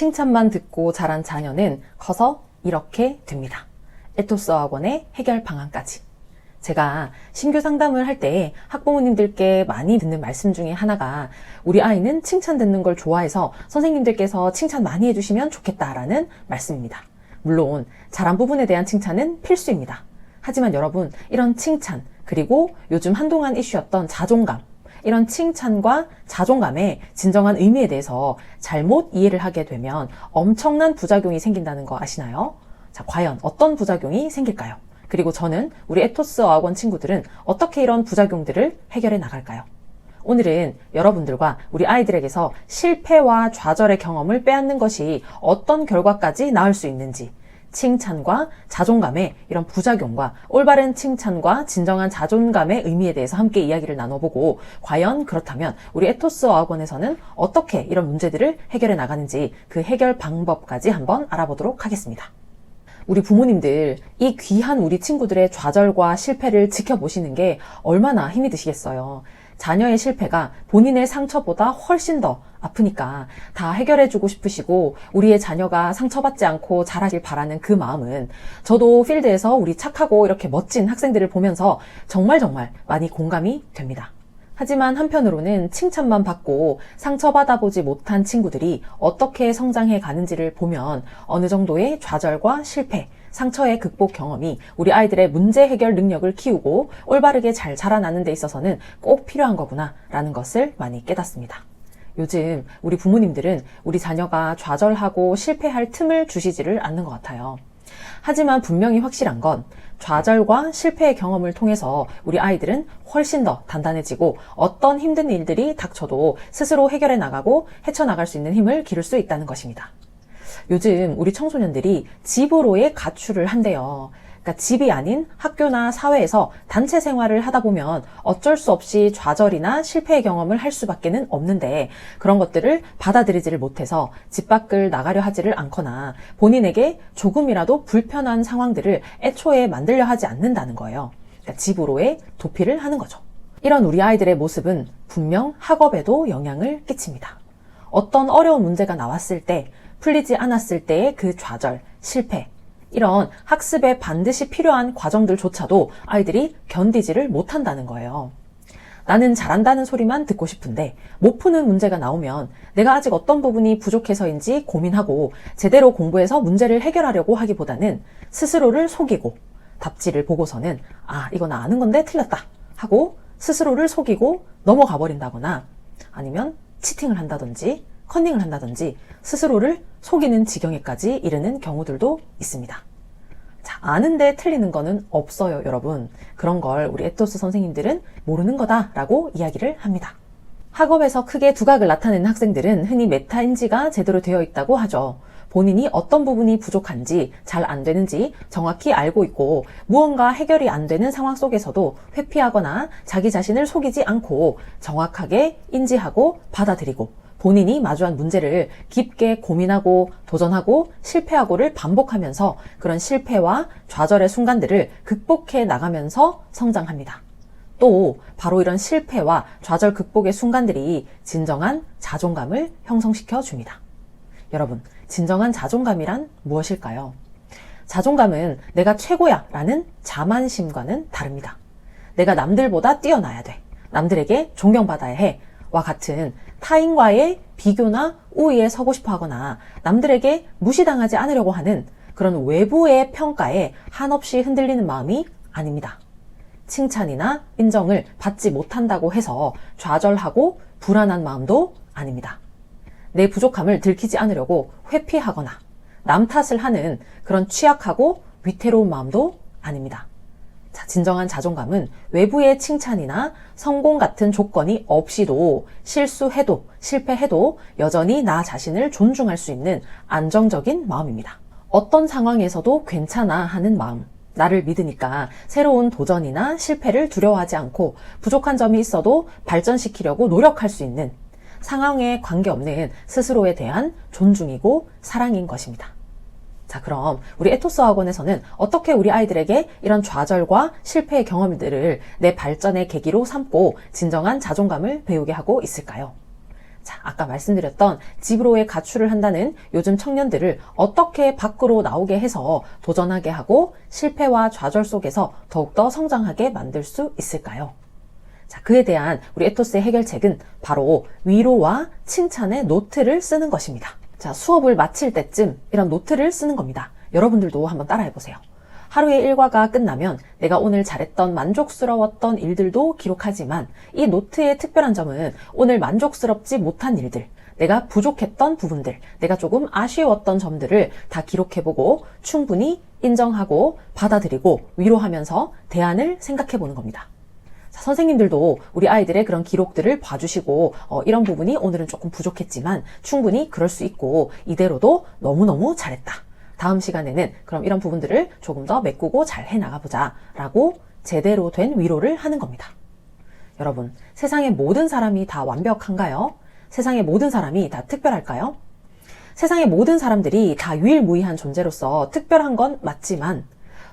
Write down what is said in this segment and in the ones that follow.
칭찬만 듣고 자란 자녀는 커서 이렇게 됩니다. 에토스 학원의 해결 방안까지. 제가 신규 상담을 할 때 학부모님들께 많이 듣는 말씀 중에 하나가 우리 아이는 칭찬 듣는 걸 좋아해서 선생님들께서 칭찬 많이 해주시면 좋겠다라는 말씀입니다. 물론 잘한 부분에 대한 칭찬은 필수입니다. 하지만 여러분, 이런 칭찬, 그리고 요즘 한동안 이슈였던 자존감, 이런 칭찬과 자존감의 진정한 의미에 대해서 잘못 이해를 하게 되면 엄청난 부작용이 생긴다는 거 아시나요? 자, 과연 어떤 부작용이 생길까요? 그리고 저는 우리 에토스 어학원 친구들은 어떻게 이런 부작용들을 해결해 나갈까요? 오늘은 여러분들과 우리 아이들에게서 실패와 좌절의 경험을 빼앗는 것이 어떤 결과까지 낳을 수 있는지, 칭찬과 자존감의 이런 부작용과 올바른 칭찬과 진정한 자존감의 의미에 대해서 함께 이야기를 나눠보고, 과연 그렇다면 우리 에토스 어학원에서는 어떻게 이런 문제들을 해결해 나가는지 그 해결 방법까지 한번 알아보도록 하겠습니다. 우리 부모님들, 이 귀한 우리 친구들의 좌절과 실패를 지켜보시는 게 얼마나 힘이 드시겠어요. 자녀의 실패가 본인의 상처보다 훨씬 더 아프니까 다 해결해주고 싶으시고 우리의 자녀가 상처받지 않고 잘하길 바라는 그 마음은 저도 필드에서 우리 착하고 이렇게 멋진 학생들을 보면서 정말 많이 공감이 됩니다. 하지만 한편으로는 칭찬만 받고 상처받아 보지 못한 친구들이 어떻게 성장해 가는지를 보면 어느 정도의 좌절과 실패, 상처의 극복 경험이 우리 아이들의 문제 해결 능력을 키우고 올바르게 잘 자라나는 데 있어서는 꼭 필요한 거구나 라는 것을 많이 깨닫습니다. 요즘 우리 부모님들은 우리 자녀가 좌절하고 실패할 틈을 주시지를 않는 것 같아요. 하지만 분명히 확실한 건 좌절과 실패의 경험을 통해서 우리 아이들은 훨씬 더 단단해지고 어떤 힘든 일들이 닥쳐도 스스로 해결해 나가고 헤쳐나갈 수 있는 힘을 기를 수 있다는 것입니다. 요즘 우리 청소년들이 집으로의 가출을 한대요. 그러니까 집이 아닌 학교나 사회에서 단체 생활을 하다 보면 어쩔 수 없이 좌절이나 실패의 경험을 할 수밖에는 없는데, 그런 것들을 받아들이지를 못해서 집 밖을 나가려 하지를 않거나 본인에게 조금이라도 불편한 상황들을 애초에 만들려 하지 않는다는 거예요. 그러니까 집으로의 도피를 하는 거죠. 이런 우리 아이들의 모습은 분명 학업에도 영향을 끼칩니다. 어떤 어려운 문제가 나왔을 때, 풀리지 않았을 때의 그 좌절, 실패, 이런 학습에 반드시 필요한 과정들조차도 아이들이 견디지를 못한다는 거예요. 나는 잘한다는 소리만 듣고 싶은데 못 푸는 문제가 나오면 내가 아직 어떤 부분이 부족해서인지 고민하고 제대로 공부해서 문제를 해결하려고 하기보다는 스스로를 속이고 답지를 보고서는 이거 나 아는 건데 틀렸다 하고 스스로를 속이고 넘어가 버린다거나, 아니면 치팅을 한다든지 컨닝을 한다든지 스스로를 속이는 지경에까지 이르는 경우들도 있습니다. 자, 아는데 틀리는 거는 없어요, 여러분. 그런 걸 우리 에토스 선생님들은 모르는 거다라고 이야기를 합니다. 학업에서 크게 두각을 나타내는 학생들은 흔히 메타인지가 제대로 되어 있다고 하죠. 본인이 어떤 부분이 부족한지, 잘 안 되는지 정확히 알고 있고 무언가 해결이 안 되는 상황 속에서도 회피하거나 자기 자신을 속이지 않고 정확하게 인지하고 받아들이고 본인이 마주한 문제를 깊게 고민하고 도전하고 실패하고를 반복하면서 그런 실패와 좌절의 순간들을 극복해 나가면서 성장합니다. 또 바로 이런 실패와 좌절 극복의 순간들이 진정한 자존감을 형성시켜 줍니다. 여러분, 진정한 자존감이란 무엇일까요? 자존감은 내가 최고야 라는 자만심과는 다릅니다. 내가 남들보다 뛰어나야 돼, 남들에게 존경받아야 해 와 같은 타인과의 비교나 우위에 서고 싶어 하거나 남들에게 무시당하지 않으려고 하는 그런 외부의 평가에 한없이 흔들리는 마음이 아닙니다. 칭찬이나 인정을 받지 못한다고 해서 좌절하고 불안한 마음도 아닙니다. 내 부족함을 들키지 않으려고 회피하거나 남 탓을 하는 그런 취약하고 위태로운 마음도 아닙니다. 자, 진정한 자존감은 외부의 칭찬이나 성공 같은 조건이 없이도 실수해도 실패해도 여전히 나 자신을 존중할 수 있는 안정적인 마음입니다. 어떤 상황에서도 괜찮아 하는 마음, 나를 믿으니까 새로운 도전이나 실패를 두려워하지 않고 부족한 점이 있어도 발전시키려고 노력할 수 있는, 상황에 관계없는 스스로에 대한 존중이고 사랑인 것입니다. 자, 그럼 우리 에토스 학원에서는 어떻게 우리 아이들에게 이런 좌절과 실패의 경험들을 내 발전의 계기로 삼고 진정한 자존감을 배우게 하고 있을까요? 자, 아까 말씀드렸던 집으로의 가출을 한다는 요즘 청년들을 어떻게 밖으로 나오게 해서 도전하게 하고 실패와 좌절 속에서 더욱더 성장하게 만들 수 있을까요? 자, 그에 대한 우리 에토스의 해결책은 바로 위로와 칭찬의 노트를 쓰는 것입니다. 자, 수업을 마칠 때쯤 이런 노트를 쓰는 겁니다. 여러분들도 한번 따라해보세요. 하루의 일과가 끝나면 내가 오늘 잘했던 만족스러웠던 일들도 기록하지만 이 노트의 특별한 점은 오늘 만족스럽지 못한 일들, 내가 부족했던 부분들, 내가 조금 아쉬웠던 점들을 다 기록해보고 충분히 인정하고 받아들이고 위로하면서 대안을 생각해보는 겁니다. 자, 선생님들도 우리 아이들의 그런 기록들을 봐주시고 이런 부분이 오늘은 조금 부족했지만 충분히 그럴 수 있고 이대로도 너무너무 잘했다. 다음 시간에는 그럼 이런 부분들을 조금 더 메꾸고 잘 해나가보자 라고 제대로 된 위로를 하는 겁니다. 여러분, 세상의 모든 사람이 다 완벽한가요? 세상의 모든 사람이 다 특별할까요? 세상의 모든 사람들이 다 유일무이한 존재로서 특별한 건 맞지만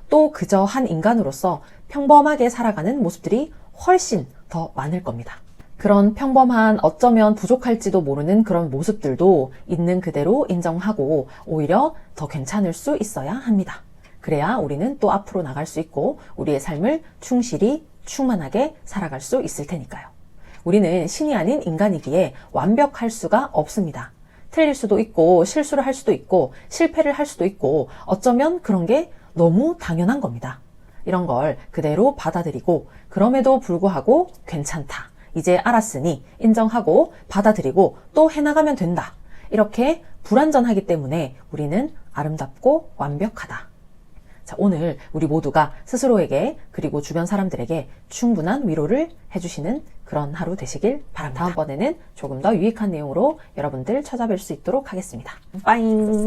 또 그저 한 인간으로서 평범하게 살아가는 모습들이 훨씬 더 많을 겁니다. 그런 평범한 어쩌면 부족할지도 모르는 그런 모습들도 있는 그대로 인정하고 오히려 더 괜찮을 수 있어야 합니다. 그래야 우리는 또 앞으로 나갈 수 있고 우리의 삶을 충실히 충만하게 살아갈 수 있을 테니까요. 우리는 신이 아닌 인간이기에 완벽할 수가 없습니다. 틀릴 수도 있고 실수를 할 수도 있고 실패를 할 수도 있고 어쩌면 그런 게 너무 당연한 겁니다. 이런 걸 그대로 받아들이고 그럼에도 불구하고 괜찮다. 이제 알았으니 인정하고 받아들이고 또 해나가면 된다. 이렇게 불완전하기 때문에 우리는 아름답고 완벽하다. 자, 오늘 우리 모두가 스스로에게 그리고 주변 사람들에게 충분한 위로를 해주시는 그런 하루 되시길 바랍니다. 다음번에는 조금 더 유익한 내용으로 여러분들 찾아뵐 수 있도록 하겠습니다. 빠잉!